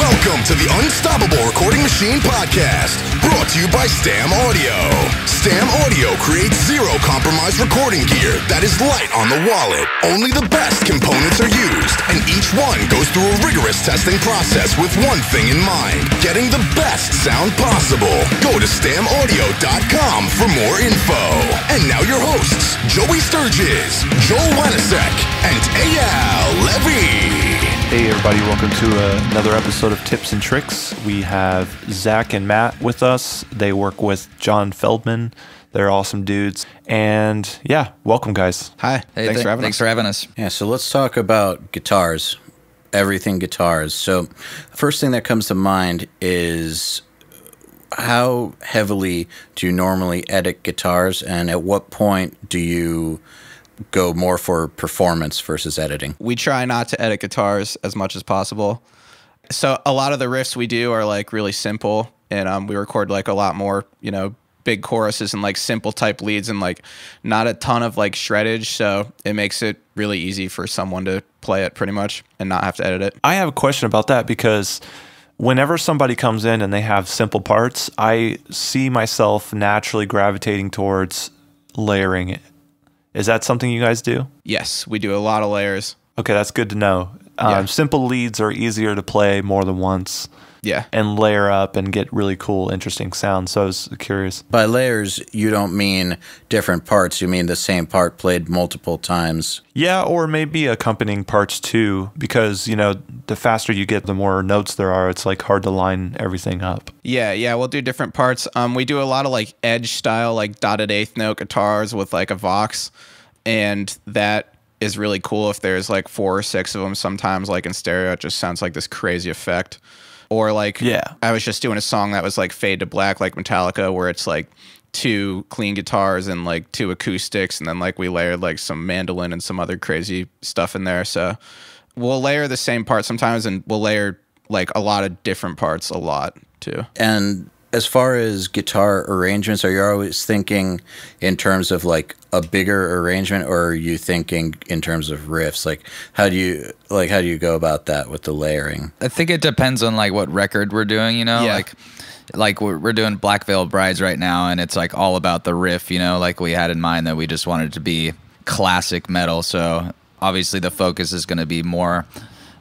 Welcome to the Unstoppable Recording Machine Podcast, brought to you by Stam Audio. Stam Audio creates zero-compromise recording gear that is light on the wallet. Only the best components are used, and each one goes through a rigorous testing process with one thing in mind, getting the best sound possible. Go to stamaudio.com for more info. And now your hosts, Joey Sturgis, Joel Wanasek, and Eyal Levi. Hey everybody, welcome to another episode of Tips and Tricks. We have Zakk and Matt with us. They work with John Feldman. They're awesome dudes. And yeah, welcome guys. Hi. Hey, thanks for having us. Yeah, so let's talk about guitars. Everything guitars. So first thing that comes to mind is how heavily do you normally edit guitars, and at what point do you go more for performance versus editing? We try not to edit guitars as much as possible. So a lot of the riffs we do are like really simple, and we record like a lot more, big choruses and like simple type leads and like not a ton of like shreddage. So it makes it really easy for someone to play it pretty much and not have to edit it. I have a question about that because whenever somebody comes in and they have simple parts, I see myself naturally gravitating towards layering it. Is that something you guys do? Yes, we do a lot of layers. Okay, that's good to know. Simple leads are easier to play more than once. Yeah. And layer up and get really cool, interesting sounds. So I was curious. By layers, you don't mean different parts. You mean the same part played multiple times. Yeah, or maybe accompanying parts too, because, the faster you get, the more notes there are. It's like hard to line everything up. Yeah, we'll do different parts. We do a lot of like edge style, like dotted eighth note guitars with like a Vox, and that is really cool if there's like 4 or 6 of them. Sometimes like in stereo, it just sounds like this crazy effect. Or like, I was just doing a song that was like fade to black, like Metallica, where it's like 2 clean guitars and like 2 acoustics, and then like we layered like some mandolin and some other crazy stuff in there. So we'll layer the same part sometimes, and we'll layer like a lot of different parts a lot too. And as far as guitar arrangements, are you always thinking in terms of like a bigger arrangement, or are you thinking in terms of riffs? Like how do you go about that with the layering? I think it depends on like what record we're doing, Yeah. Like we're doing Black Veil Brides right now, and it's like all about the riff, like we had in mind that we just wanted to be classic metal. So obviously the focus is going to be more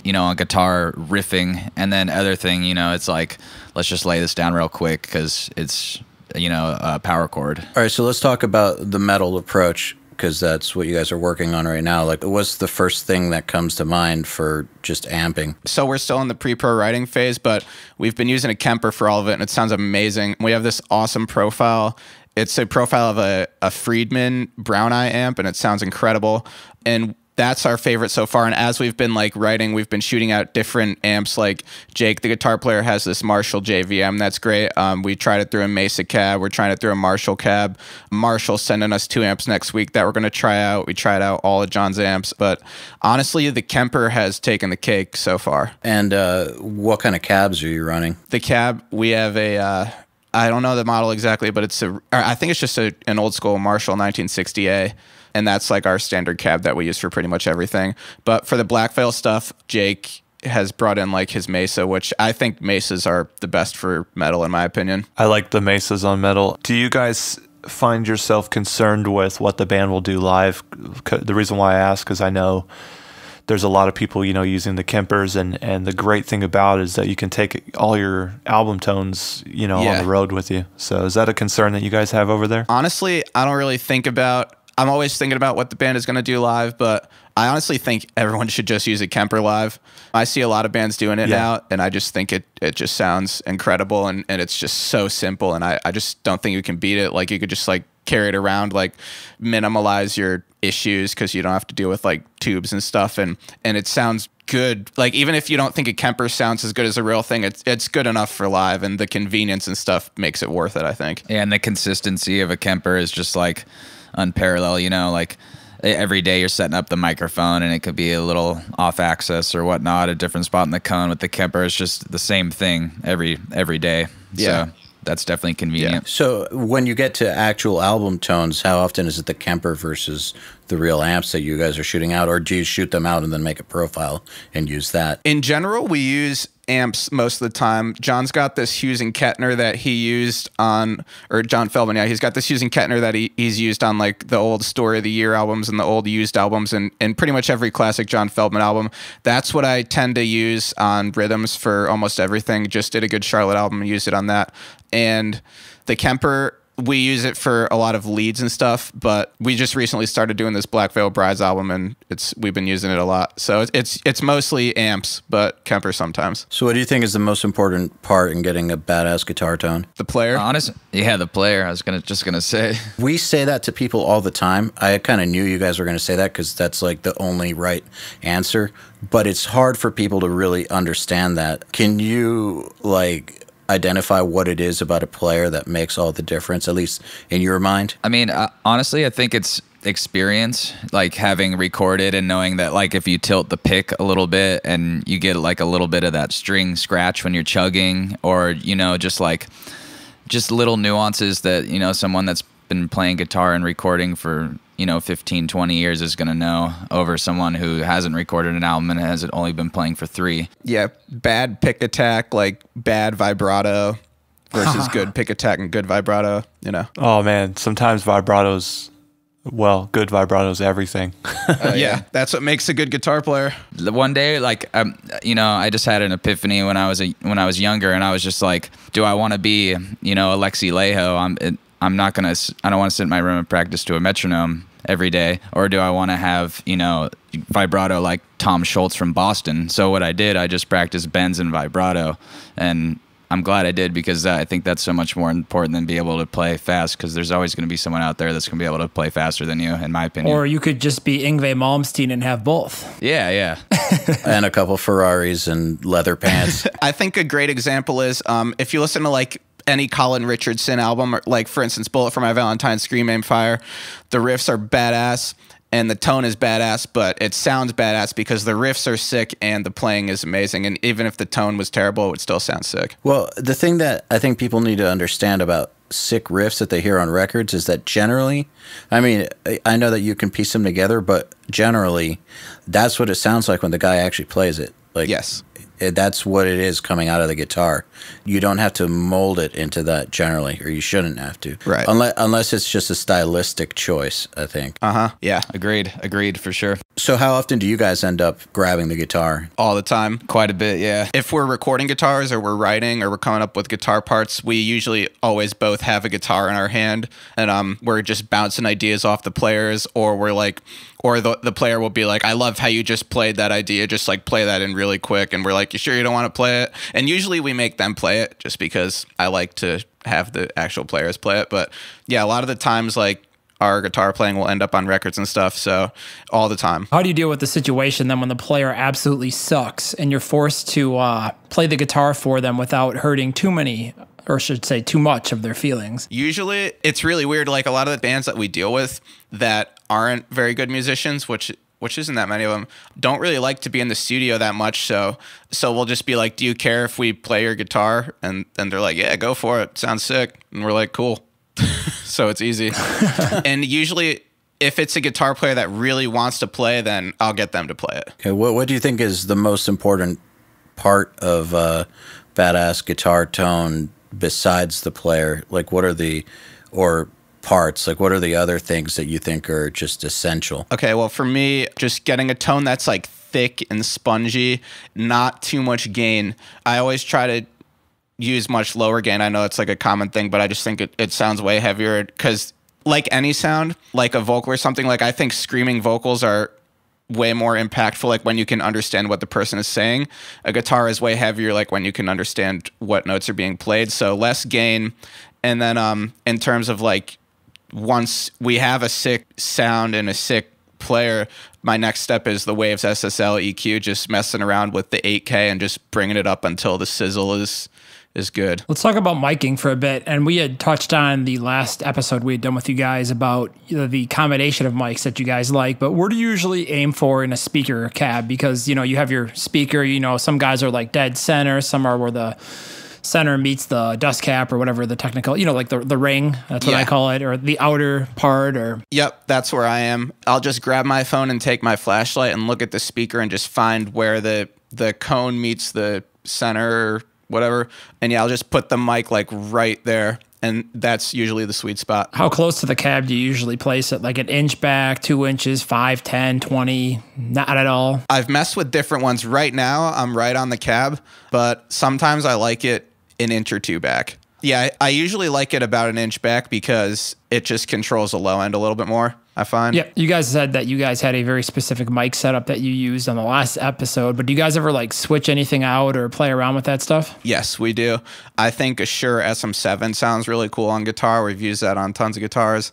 on guitar riffing, and then other thing, it's like, let's just lay this down real quick because it's, a power chord. All right, so let's talk about the metal approach, because that's what you guys are working on right now. Like, what's the first thing that comes to mind for just amping? So we're still in the pre-pro writing phase, but we've been using a Kemper for all of it, and it sounds amazing. We have this awesome profile. It's a profile of a Friedman Brown Eye amp, and it sounds incredible. And that's our favorite so far. And as we've been like writing, we've been shooting out different amps. Like Jake, the guitar player, has this Marshall JVM. That's great. We tried it through a Mesa cab. We're trying it through a Marshall cab. Marshall's sending us 2 amps next week that we're going to try out. We tried out all of John's amps, but honestly, the Kemper has taken the cake so far. And what kind of cabs are you running? The cab, we have I don't know the model exactly, but I think it's just an old school Marshall 1960A. And that's like our standard cab that we use for pretty much everything. But for the Black Veil stuff, Jake has brought in like his Mesa, which I think Mesas are the best for metal in my opinion. I like the Mesas on metal. Do you guys find yourself concerned with what the band will do live? The reason why I ask is I know there's a lot of people, using the Kempers, and the great thing about it is that you can take all your album tones, on the road with you. So is that a concern that you guys have over there? Honestly, I don't really think about... I'm always thinking about what the band is going to do live, but I honestly think everyone should just use a Kemper live. I see a lot of bands doing it now, and I just think it just sounds incredible, and it's just so simple, and I just don't think you can beat it. Like, you could just, like, carry it around, like, minimalize your issues because you don't have to deal with, like, tubes and stuff, and it sounds good. Like, even if you don't think a Kemper sounds as good as a real thing, it's good enough for live, and the convenience and stuff makes it worth it, I think. Yeah, and the consistency of a Kemper is just, like, unparalleled, like every day you're setting up the microphone and it could be a little off axis or whatnot, a different spot in the cone. With the Kemper, it's just the same thing every day. Yeah. So that's definitely convenient. Yeah. So when you get to actual album tones, how often is it the Kemper versus the real amps that you guys are shooting out, or do you shoot them out and then make a profile and use that? In general, we use amps most of the time. John's got this Hughes and Kettner that he used on, or John Feldman, yeah, he's got this Hughes and Kettner that he's used on like the old Story of the Year albums and the old Used albums and pretty much every classic John Feldman album. That's what I tend to use on rhythms for almost everything. Just did a Good Charlotte album and used it on that. And the Kemper, we use it for a lot of leads and stuff, but we just recently started doing this Black Veil Brides album, and we've been using it a lot. So it's mostly amps, but Kemper sometimes. So what do you think is the most important part in getting a badass guitar tone? The player. The player. I was just gonna say. We say that to people all the time. I kind of knew you guys were going to say that because that's like the only right answer. But it's hard for people to really understand that. Can you like identify what it is about a player that makes all the difference, at least in your mind? I mean, honestly, I think it's experience, like having recorded and knowing that like if you tilt the pick a little bit and you get like a little bit of that string scratch when you're chugging, or, you know, just little nuances that, you know, someone that's been playing guitar and recording for, you know, 15, 20 years is going to know over someone who hasn't recorded an album and has only been playing for 3. Yeah, bad pick attack, like bad vibrato versus good pick attack and good vibrato, you know. Oh man, sometimes good vibrato's everything. Yeah, that's what makes a good guitar player. One day, like, you know, I just had an epiphany when I was younger, and I was just like, do I want to be, you know, Alexi Laiho? I don't want to sit in my room and practice to a metronome every day, or do I want to have, you know, vibrato like Tom Schultz from Boston? So what I did, I just practiced bends and vibrato, and I'm glad I did, because I think that's so much more important than be able to play fast, because there's always going to be someone out there that's going to be able to play faster than you, in my opinion. Or you could just be Yngwie Malmsteen and have both. Yeah. And a couple Ferraris and leather pants. I think a great example is if you listen to like any Colin Richardson album, or like for instance Bullet for My Valentine, Scream Aim Fire, the riffs are badass and the tone is badass, but it sounds badass because the riffs are sick and the playing is amazing, and even if the tone was terrible, it would still sound sick. Well, the thing that I think people need to understand about sick riffs that they hear on records is that generally, I mean, I know that you can piece them together, but generally that's what it sounds like when the guy actually plays it. Like, yes, that's what it is coming out of the guitar. You don't have to mold it into that generally, or you shouldn't have to. Right. Unless it's just a stylistic choice, I think. Yeah. Agreed for sure. So how often do you guys end up grabbing the guitar? All the time. Quite a bit, yeah. If we're recording guitars or we're writing or we're coming up with guitar parts, we usually always both have a guitar in our hand, and we're just bouncing ideas off the players, or we're like, or the player will be like, I love how you just played that idea, just like play that in really quick, and we're like, you sure you don't want to play it? And usually we make them play it just because I like to have the actual players play it. But yeah, a lot of the times like our guitar playing will end up on records and stuff, so all the time. How do you deal with the situation then when the player absolutely sucks and you're forced to play the guitar for them without hurting too many, or should say too much, of their feelings? Usually it's really weird. Like a lot of the bands that we deal with that aren't very good musicians, which isn't that many of them, don't really like to be in the studio that much. So we'll just be like, do you care if we play your guitar? And they're like, yeah, go for it. Sounds sick. And we're like, cool. So it's easy. And usually if it's a guitar player that really wants to play, then I'll get them to play it. Okay, what do you think is the most important part of badass guitar tone besides the player? Like what are the parts? Like what are the other things that you think are just essential? Okay, well for me, just getting a tone that's like thick and spongy, not too much gain. I always try to use much lower gain. I know it's like a common thing, but I just think it sounds way heavier, because like any sound, like a vocal or something, like I think screaming vocals are way more impactful, like when you can understand what the person is saying. A guitar is way heavier, like when you can understand what notes are being played. So less gain. And then in terms of like, once we have a sick sound and a sick player, my next step is the Waves SSL EQ, just messing around with the 8K and just bringing it up until the sizzle is good. Let's talk about miking for a bit. And we had touched on the last episode we had done with you guys about the combination of mics that you guys like, but what do you usually aim for in a speaker cab? Because, you know, you have your speaker, you know, some guys are like dead center, some are where the center meets the dust cap or whatever the technical, you know, like the ring, that's what I call it, or the outer part, or... Yep, that's where I am. I'll just grab my phone and take my flashlight and look at the speaker and just find where the cone meets the center or whatever. And yeah, I'll just put the mic like right there. And that's usually the sweet spot. How close to the cab do you usually place it? Like an inch back, 2 inches, 5, 10, 20? Not at all. I've messed with different ones. Right now, I'm right on the cab, but sometimes I like it an inch or two back. Yeah, I usually like it about an inch back because it just controls the low end a little bit more, I find. Yeah, you guys said that you guys had a very specific mic setup that you used on the last episode, but do you guys ever like switch anything out or play around with that stuff? Yes, we do. I think a Shure SM7 sounds really cool on guitar. We've used that on tons of guitars.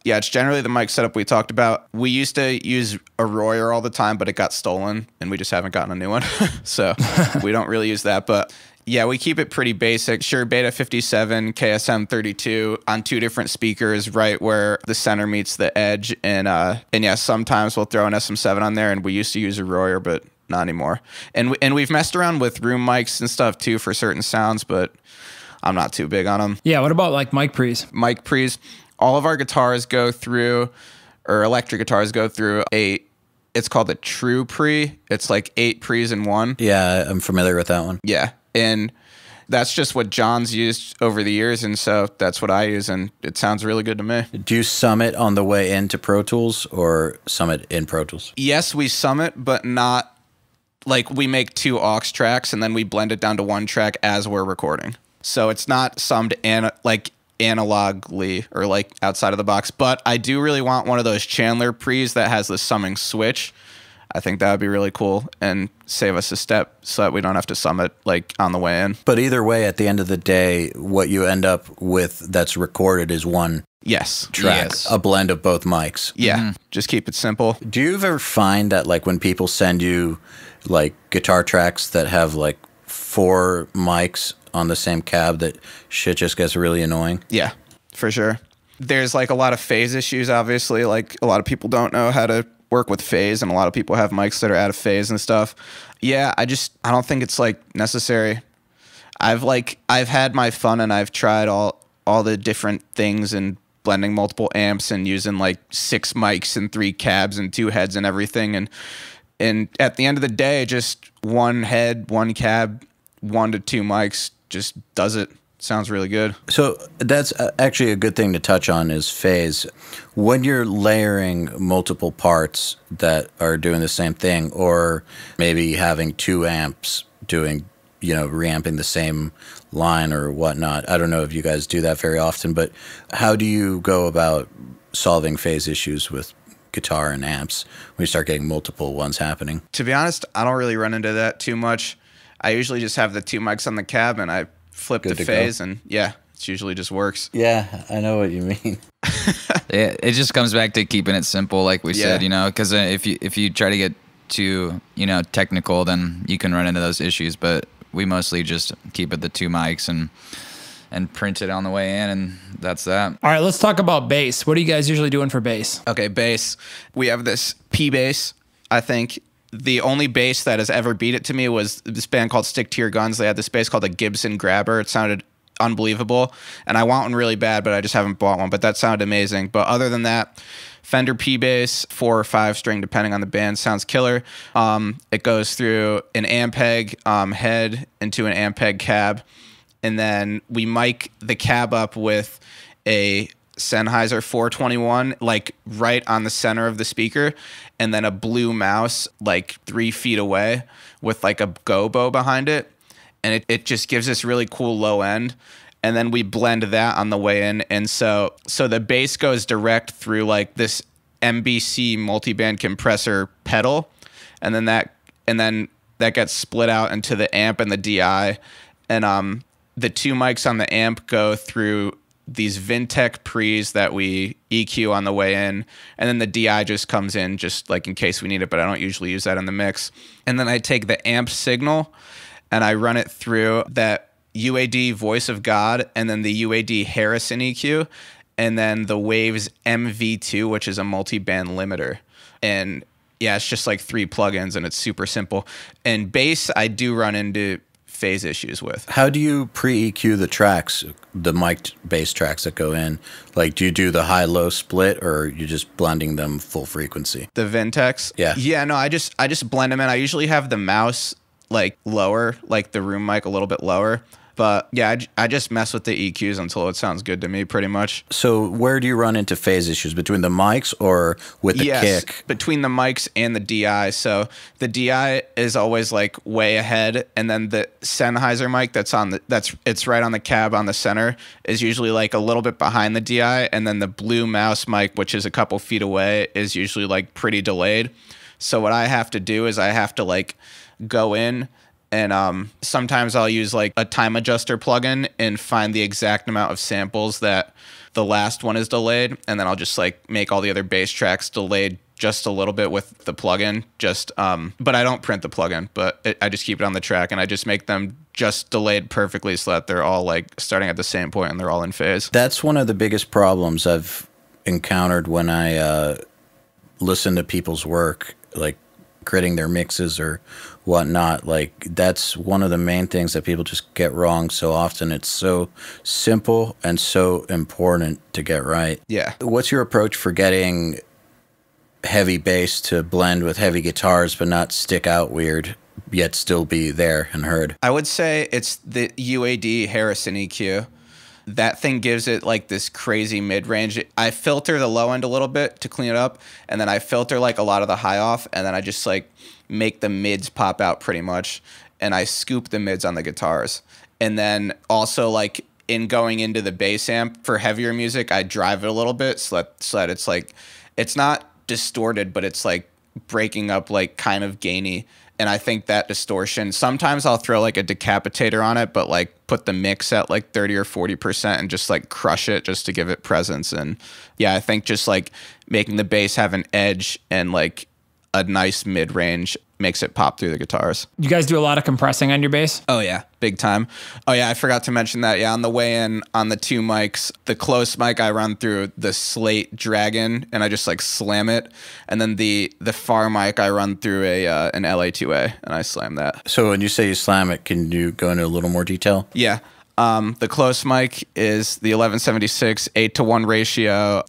Yeah, it's generally the mic setup we talked about. We used to use a Royer all the time, but it got stolen, and we just haven't gotten a new one. So we don't really use that, but yeah, we keep it pretty basic. Shure Beta 57, KSM 32 on 2 different speakers, right where the center meets the edge. And yeah, sometimes we'll throw an SM7 on there, and we used to use a Royer, but not anymore. And we've messed around with room mics and stuff too for certain sounds, but I'm not too big on them. Yeah, what about like mic pre's? Mic pre's. All of our guitars go through, or electric guitars go through it's called a true pre. It's like 8 pre's in one. Yeah, I'm familiar with that one. Yeah. And that's just what John's used over the years, and so that's what I use, and it sounds really good to me. Do you sum it on the way into Pro Tools or sum it in Pro Tools? Yes, we sum it, but not like we make 2 aux tracks, and then we blend it down to 1 track as we're recording. So it's not summed like analogly or like outside of the box, but I do really want one of those Chandler pre's that has the summing switch. I think that would be really cool and save us a step so that we don't have to sum it like on the way in. But either way, at the end of the day, what you end up with that's recorded is one track, Yes. a blend of both mics. Yeah, just keep it simple. Do you ever find that like when people send you like guitar tracks that have like 4 mics on the same cab that shit just gets really annoying? Yeah, for sure. There's like a lot of phase issues, obviously. Like a lot of people don't know how to work with phase, and a lot of people have mics that are out of phase and stuff. Yeah, I don't think it's like necessary. I've had my fun, and I've tried all the different things and blending multiple amps and using like 6 mics and 3 cabs and 2 heads and everything. And at the end of the day, just 1 head, 1 cab, 1 to 2 mics just does it. Sounds really good. So that's actually a good thing to touch on is phase. When you're layering multiple parts that are doing the same thing, or maybe having 2 amps doing, reamping the same line or whatnot. I don't know if you guys do that very often, but how do you go about solving phase issues with guitar and amps when you start getting multiple ones happening? To be honest, I don't really run into that too much. I usually just have the 2 mics on the cab, and I flip the phase, and yeah, it usually just works. Yeah, I know what you mean. It just comes back to keeping it simple, like we said, because if you try to get too technical, then you can run into those issues. But we mostly just keep it the 2 mics and print it on the way in, and that's that. All right, let's talk about bass. What are you guys usually doing for bass? Okay, bass. We have this P bass. I think the only bass that has ever beat it to me was this band called Stick to Your Guns. They had this bass called a Gibson Grabber. It sounded unbelievable, and I want one really bad, but I just haven't bought one. But that sounded amazing. But other than that, Fender P bass, 4 or 5 string, depending on the band, sounds killer. It goes through an Ampeg head into an Ampeg cab, and then we mic the cab up with a Sennheiser 421, like right on the center of the speaker, and then a blue mouse like 3 feet away with like a gobo behind it. And it just gives this really cool low end. And then we blend that on the way in. And so the bass goes direct through like this MBC multiband compressor pedal. And then that gets split out into the amp and the DI. And the 2 mics on the amp go through these Vintech pre's that we EQ on the way in, and then the DI just comes in just like in case we need it, but I don't usually use that in the mix. And then I take the amp signal and I run it through that UAD Voice of God and then the UAD Harrison EQ, and then the Waves MV2, which is a multi-band limiter. And yeah, it's just like 3 plugins, and it's super simple. And bass, I do run into phase issues with. How do you pre-EQ the tracks, the mic'd bass tracks that go in? Like, do you do the high-low split, or are you just blending them full frequency? The Vintex? Yeah. Yeah, no, I just blend them in. I usually have the mouse like lower, like the room mic a little bit lower. But yeah, I just mess with the EQs until it sounds good to me, pretty much. So where do you run into phase issues? Between the mics or with the kick? Between the mics and the DI. So the DI is always like way ahead, and then the Sennheiser mic it's right on the cab on the center is usually like a little bit behind the DI, and then the Blue Mouse mic, which is a couple feet away, is usually like pretty delayed. So what I have to do is I have to like go in. And sometimes I'll use like a time adjuster plugin and find the exact amount of samples that the last one is delayed. And then I'll just like make all the other bass tracks delayed just a little bit with the plugin. But I don't print the plugin, but I just keep it on the track and I just make them just delayed perfectly so that they're all like starting at the same point and they're all in phase. That's one of the biggest problems I've encountered when I listen to people's work, like creating their mixes or whatnot. Like that's one of the main things that people just get wrong so often. It's so simple and so important to get right. Yeah. What's your approach for getting heavy bass to blend with heavy guitars but not stick out weird yet still be there and heard? I would say it's the UAD Harrison EQ. That thing gives it like this crazy mid-range. I filter the low end a little bit to clean it up, and then I filter like a lot of the high off, and then I just like make the mids pop out pretty much, and I scoop the mids on the guitars. And then also like in going into the bass amp for heavier music, I drive it a little bit so that it's like, it's not distorted, but it's like breaking up like kind of gainy. And I think that distortion, sometimes I'll throw like a decapitator on it, but like put the mix at like 30 or 40% and just like crush it just to give it presence. And yeah, I think just like making the bass have an edge and like a nice mid-range makes it pop through the guitars. You guys do a lot of compressing on your bass? Oh yeah, big time. Oh yeah, I forgot to mention that. Yeah, on the way in on the two mics, the close mic I run through the Slate Dragon and I just like slam it, and then the far mic I run through an LA2A and I slam that. So when you say you slam it, can you go into a little more detail? Yeah. The close mic is the 1176 8-to-1 ratio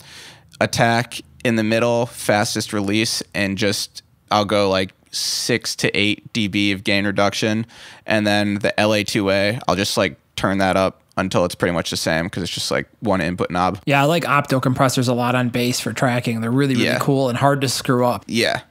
attack in the middle, fastest release, and just I'll go like 6 to 8 dB of gain reduction, and then the LA2A I'll just like turn that up until it's pretty much the same because it's just like one input knob. Yeah, I like opto compressors a lot on bass for tracking. They're really cool and hard to screw up. Yeah,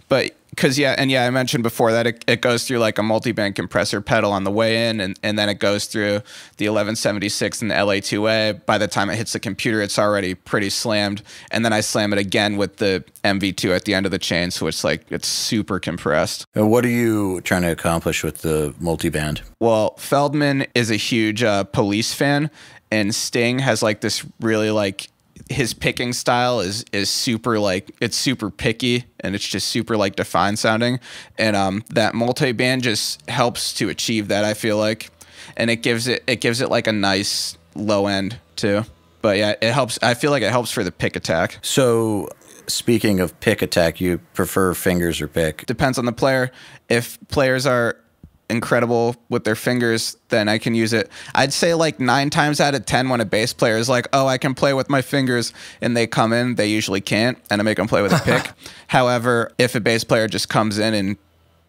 but because I mentioned before that it goes through like a multi-band compressor pedal on the way in, and then it goes through the 1176 and the LA2A. By the time it hits the computer, it's already pretty slammed, and then I slam it again with the MV2 at the end of the chain, so it's super compressed. And what are you trying to accomplish with the multi-band? Well, Feldman is a huge Police fan, and Sting has like this really like, his picking style is super like, it's super picky and it's just super like defined sounding, and that multi-band just helps to achieve that, I feel like, and it gives it like a nice low end too. But yeah, it helps. I feel like it helps for the pick attack. So speaking of pick attack, you prefer fingers or pick? Depends on the player. If players are incredible with their fingers, then I can use it. I'd say like 9 times out of 10 when a bass player is like, oh, I can play with my fingers, and they come in, they usually can't, and I make them play with a pick. However, if a bass player just comes in and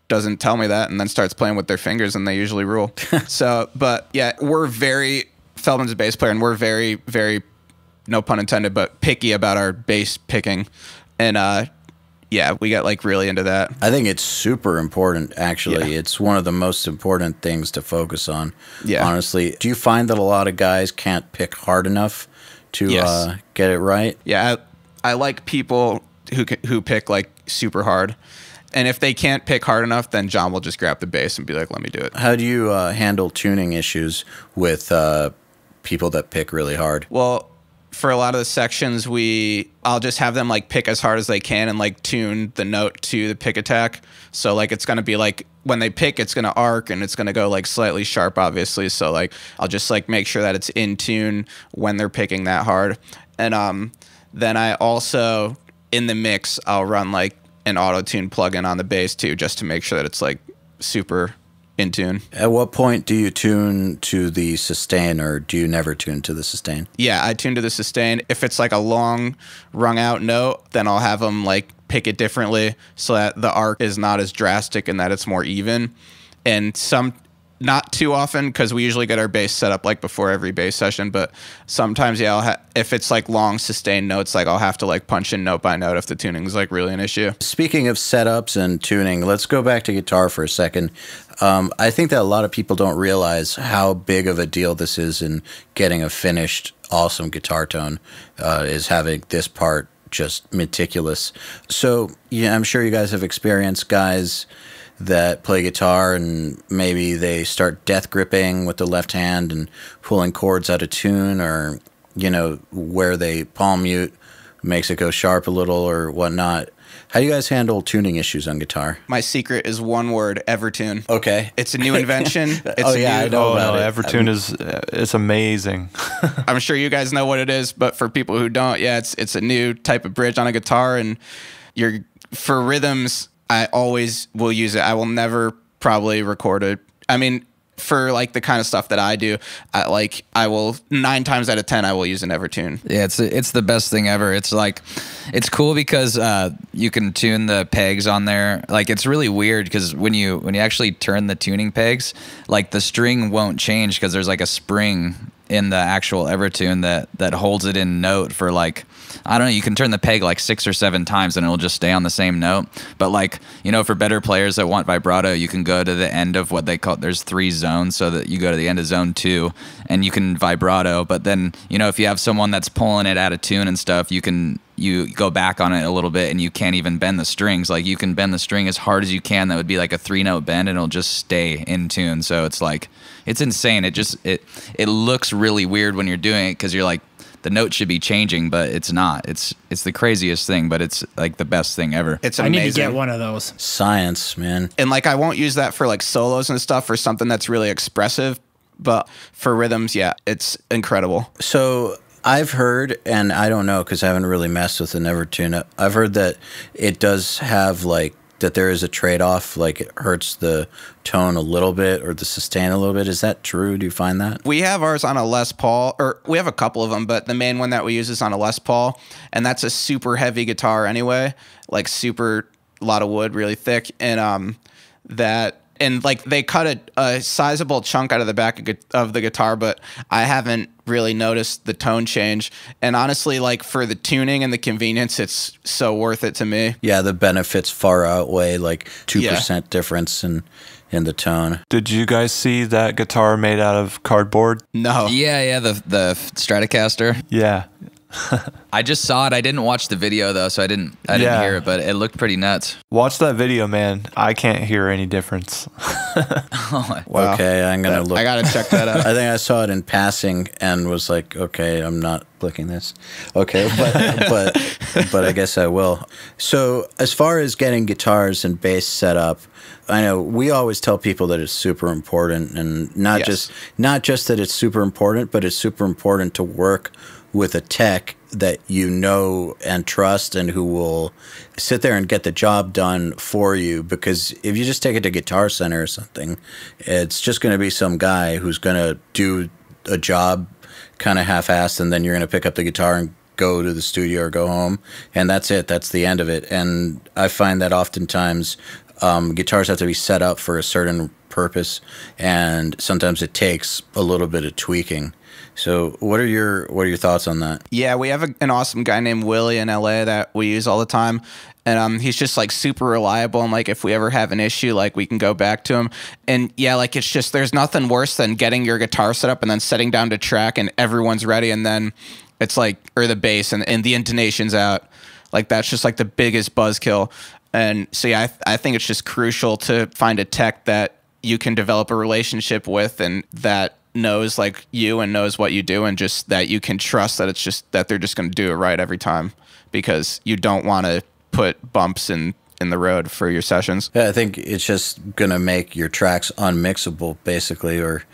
doesn't tell me that and then starts playing with their fingers, and they usually rule. So, but yeah, Feldman's a bass player, and we're very, very, no pun intended, but picky about our bass picking. And yeah, we got like really into that. I think it's super important, actually. Yeah. It's one of the most important things to focus on, yeah. Honestly. Do you find that a lot of guys can't pick hard enough to get it right? Yeah, I like people who pick like super hard. And if they can't pick hard enough, then John will just grab the bass and be like, let me do it. How do you handle tuning issues with people that pick really hard? Well, for a lot of the sections, I'll just have them like pick as hard as they can and like tune the note to the pick attack. So like it's going to be like when they pick, it's going to arc and it's going to go like slightly sharp, obviously. So like I'll just like make sure that it's in tune when they're picking that hard. And then I also, in the mix, I'll run like an auto-tune plugin on the bass too, just to make sure that it's like super in tune. At what point do you tune to the sustain, or do you never tune to the sustain? Yeah, I tune to the sustain. If it's like a long rung out note, then I'll have them like pick it differently so that the arc is not as drastic and that it's more even. and not too often, because we usually get our bass set up like before every bass session, but sometimes, yeah, if it's like long sustained notes, like I'll have to like punch in note by note if the tuning is like really an issue. Speaking of setups and tuning, let's go back to guitar for a second. I think that a lot of people don't realize how big of a deal this is in getting a finished, awesome guitar tone, is having this part just meticulous. So, yeah, I'm sure you guys have experienced guys that play guitar and maybe they start death gripping with the left hand and pulling chords out of tune, or, you know, where they palm mute makes it go sharp a little or whatnot. How do you guys handle tuning issues on guitar? My secret is one word: Evertune. Okay. It's a new invention. I know about it. Evertune is amazing. I'm sure you guys know what it is, but for people who don't, yeah, it's a new type of bridge on a guitar, and for rhythms, I always will use it. I will never probably record it. I mean, for like the kind of stuff that I do, I will 9 times out of 10 I will use an Evertune. Yeah, it's the best thing ever. It's like, it's cool because you can tune the pegs on there. Like, it's really weird because when you actually turn the tuning pegs, like the string won't change because there's like a spring in the actual Evertune that holds it in note for like, I don't know, you can turn the peg like 6 or 7 times and it'll just stay on the same note. But like, you know, for better players that want vibrato, you can go to the end of what they call, there's 3 zones, so that you go to the end of zone 2 and you can vibrato. But then, you know, if you have someone that's pulling it out of tune and stuff, you go back on it a little bit and you can't even bend the strings. Like, you can bend the string as hard as you can. That would be like a 3-note bend and it'll just stay in tune. So it's like, it's insane. It looks really weird when you're doing it because you're like, the note should be changing, but it's not. It's the craziest thing, but it's like the best thing ever. It's amazing. I need to get one of those. Science, man. And like, I won't use that for like solos and stuff, for something that's really expressive, but for rhythms, yeah, it's incredible. So I've heard, and I don't know because I haven't really messed with an Evertune, I've heard that it does have like, that there is a trade-off, like it hurts the tone a little bit or the sustain a little bit. Is that true? Do you find that? We have ours on a Les Paul, or we have a couple of them, but the main one that we use is on a Les Paul, and that's a super heavy guitar anyway, like super, lot of wood, really thick, and like they cut a sizable chunk out of the back of the guitar, but I haven't really noticed the tone change. And honestly, like for the tuning and the convenience, it's so worth it to me. Yeah, the benefits far outweigh like 2% difference in the tone. Did you guys see that guitar made out of cardboard? No. Yeah, the Stratocaster. Yeah. I just saw it. I didn't watch the video though, so I didn't hear it, but it looked pretty nuts. Watch that video, man. I can't hear any difference. Wow. Okay, I'm gonna look. I gotta check that out. I think I saw it in passing and was like, okay, I'm not clicking this. Okay, but I guess I will. So as far as getting guitars and bass set up, I know we always tell people that it's super important, and not just that it's super important, but it's super important to work with a tech that you know and trust and who will sit there and get the job done for you. Because if you just take it to Guitar Center or something, it's just going to be some guy who's going to do a job kind of half-assed, and then you're going to pick up the guitar and go to the studio or go home, and that's it. That's the end of it. And I find that oftentimes guitars have to be set up for a certain purpose, and sometimes it takes a little bit of tweaking. So what are your thoughts on that? Yeah, we have an awesome guy named Willie in LA that we use all the time. And he's just like super reliable. And like, if we ever have an issue, like we can go back to him. And yeah, like it's just, there's nothing worse than getting your guitar set up and then setting down to track and everyone's ready. And then it's like, or the bass and the intonation's out. Like that's just like the biggest buzzkill. And so yeah, I think it's just crucial to find a tech that you can develop a relationship with and that knows like you and knows what you do, and just that you can trust that it's just that they're just going to do it right every time, because you don't want to put bumps in the road for your sessions. Yeah, I think it's just going to make your tracks unmixable basically, or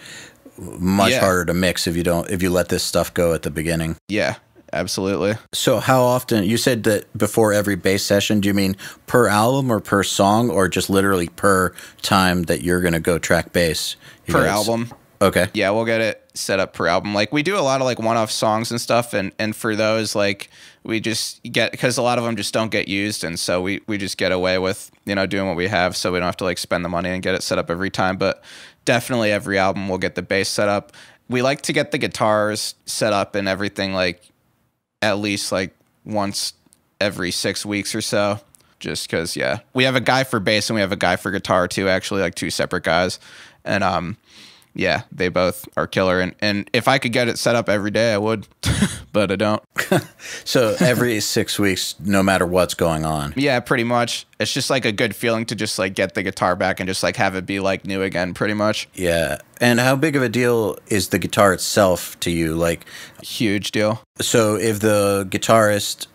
much harder to mix if you let this stuff go at the beginning. Yeah, absolutely. So how often, you said that before every bass session, do you mean per album or per song, or just literally per time that you're going to go track bass? Per album. Okay. Yeah, we'll get it set up per album. Like we do a lot of like one-off songs and stuff, and for those like we just get, because a lot of them just don't get used, and so we just get away with, you know, doing what we have, so we don't have to like spend the money and get it set up every time. But definitely every album we'll get the bass set up. We like to get the guitars set up and everything like at least like once every 6 weeks or so, just because, yeah, we have a guy for bass and we have a guy for guitar too, actually, like 2 separate guys. And yeah, they both are killer. And if I could get it set up every day, I would, but I don't. So every 6 weeks, no matter what's going on. Yeah, pretty much. It's just like a good feeling to just like get the guitar back and just like have it be like new again, pretty much. Yeah. And how big of a deal is the guitar itself to you? Like, Huge deal. so if the guitarist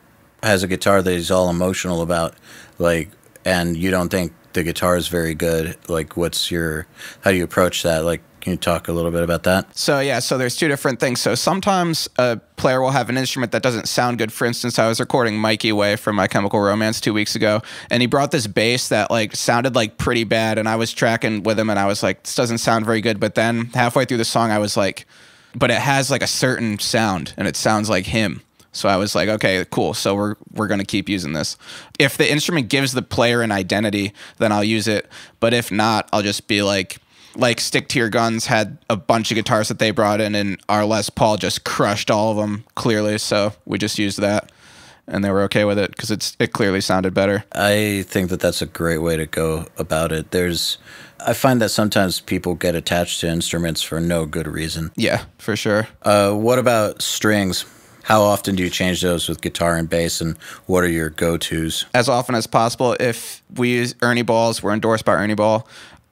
has a guitar that he's all emotional about, like, and you don't think the guitar is very good, like, how do you approach that? Like, can you talk a little bit about that? So yeah, so there's 2 different things. So sometimes a player will have an instrument that doesn't sound good. For instance, I was recording Mikey Way from My Chemical Romance 2 weeks ago, and he brought this bass that like sounded like pretty bad, and I was tracking with him and I was like, this doesn't sound very good. But then halfway through the song I was like, but it has like a certain sound and it sounds like him. So I was like, okay, cool. So we're going to keep using this. If the instrument gives the player an identity, then I'll use it. But if not, I'll just be like Stick to Your Guns had a bunch of guitars that they brought in, and our Les Paul just crushed all of them clearly. So we just used that, and they were okay with it because it clearly sounded better. I think that that's a great way to go about it. I find that sometimes people get attached to instruments for no good reason. Yeah, for sure. What about strings? How often do you change those with guitar and bass, and what are your go-tos? As often as possible. If we use Ernie balls, we're endorsed by Ernie Ball.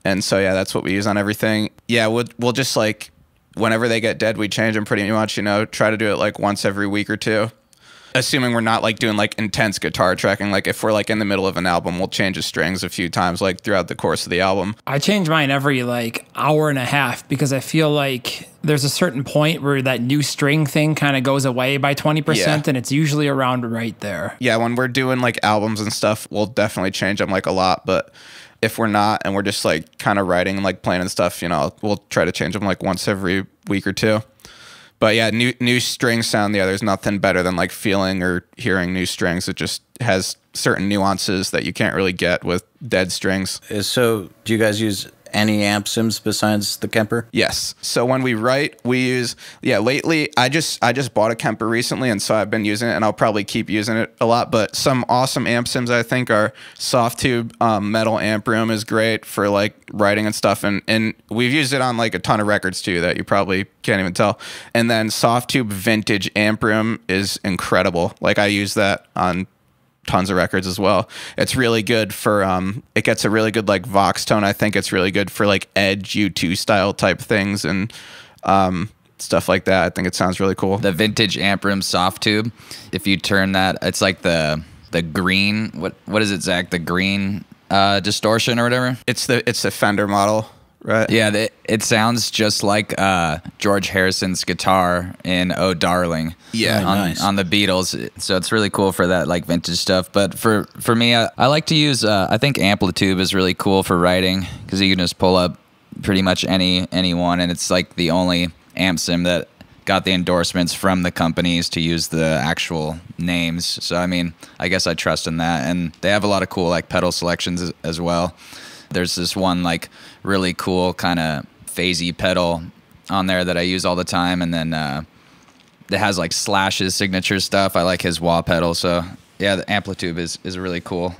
And so, yeah, that's what we use on everything. Yeah, we'll just like, whenever they get dead, we change them pretty much, you know, try to do it like once every week or 2. Assuming we're not like doing like intense guitar tracking. Like if we're like in the middle of an album, we'll change the strings a few times like throughout the course of the album. I change mine every like hour and a half because I feel like there's a certain point where that new string thing kind of goes away by 20%, and it's usually around right there. Yeah, when we're doing like albums and stuff, we'll definitely change them like a lot. But if we're not and we're just like kind of writing and like playing and stuff, you know, we'll try to change them like once every week or 2. But yeah, new string sound. Yeah, there's nothing better than like feeling or hearing new strings. It just has certain nuances that you can't really get with dead strings. So do you guys use any amp sims besides the Kemper? Yes. So when we write, we use, lately I just bought a Kemper recently, and so I've been using it, and I'll probably keep using it a lot. But some awesome amp sims I think are Soft Tube Metal Amp Room is great for like writing and stuff, and we've used it on like a ton of records too that you probably can't even tell. And then Soft Tube Vintage Amp Room is incredible. Like I use that on tons of records as well. It's really good for it gets a really good like Vox tone. I think it's really good for like Edge U2 style type things and stuff like that. I think it sounds really cool. The Vintage Amp Room Soft Tube, if you turn that, it's like the green, what is it, Zach? The green distortion or whatever? It's the Fender model. Right. Yeah, it sounds just like George Harrison's guitar in "Oh Darling." Yeah, nice. On the Beatles. So it's really cool for that like vintage stuff. But for me, I like to use. I think Amplitude is really cool for writing because you can just pull up pretty much any one, and it's like the only amp sim that got the endorsements from the companies to use the actual names. So I mean, I guess I trust in that, and they have a lot of cool like pedal selections as well. There's this one like really cool kind of phasey pedal on there that I use all the time, and then it has like Slash's signature stuff. I like his wah pedal, so yeah, the Amplitude is a really cool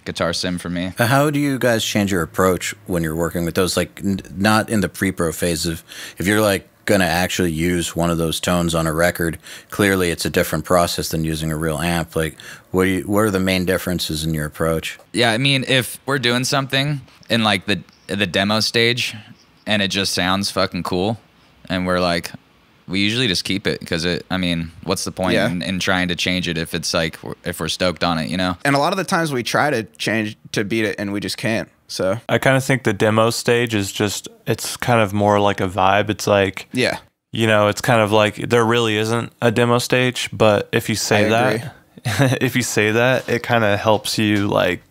guitar sim for me. How do you guys change your approach when you're working with those? Like not in the pre-pro phase of if you're like going to actually use one of those tones on a record, clearly it's a different process than using a real amp. Like what are the main differences in your approach? Yeah, I mean, if we're doing something in like the demo stage and it just sounds fucking cool, and we're like, we usually just keep it because what's the point in trying to change it if it's like if we're stoked on it, you know? And a lot of the times we try to change to beat it and we just can't. So I kind of think the demo stage is just, it's kind of more like a vibe. It's like, yeah, you know, it's kind of like there really isn't a demo stage, but if you say that, it kind of helps you like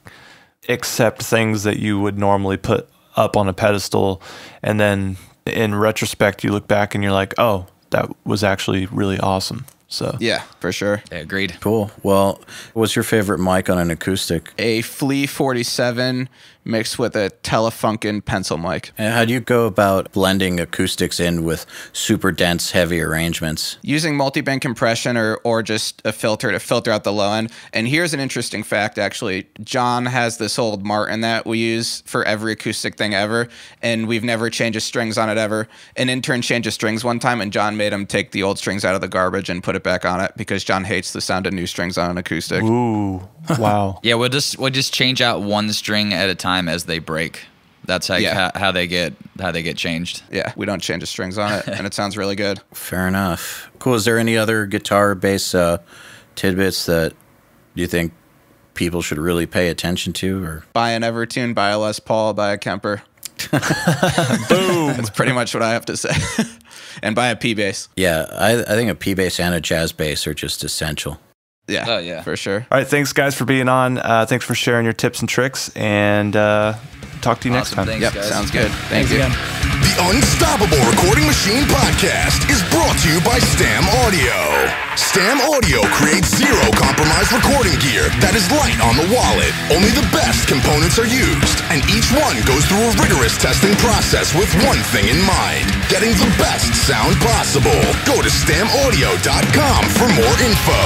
accept things that you would normally put up on a pedestal and then in retrospect, you look back and you're like, oh, that was actually really awesome. So Yeah, for sure. Yeah, agreed. Cool. Well, what's your favorite mic on an acoustic? A Flea 47 mixed with a Telefunken pencil mic. And how do you go about blending acoustics in with super dense, heavy arrangements? Using multi-band compression or just a filter to filter out the low end. And here's an interesting fact, actually. John has this old Martin that we use for every acoustic thing ever, and we've never changed the strings on it ever. An intern changed the strings one time, and John made him take the old strings out of the garbage and put it back on it because John hates the sound of new strings on an acoustic. ooh, wow. Yeah, we'll just change out one string at a time as they break. That's how they get changed. Yeah, we don't change the strings on it, and it sounds really good. Fair enough. Cool. Is there any other guitar bass tidbits that you think people should really pay attention to? Or Buy an Evertune, buy a Les Paul, buy a Kemper. Boom. That's pretty much what I have to say. And buy a P bass. yeah, I think a P bass and a jazz bass are just essential. Yeah, Oh, yeah. for sure. All right, thanks guys for being on. Thanks for sharing your tips and tricks, and talk to you next Awesome. time. Thanks, Yep, guys. sounds good. Thank you. again. The Unstoppable Recording Machine Podcast is brought to you by Stam Audio. Stam Audio creates zero compromise recording gear that is light on the wallet. Only the best components are used, and each one goes through a rigorous testing process with one thing in mind: getting the best sound possible. Go to stamaudio.com for more info.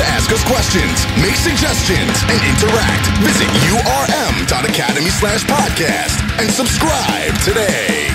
To ask us questions, make suggestions, and interact, visit urm.academy/podcast and subscribe today.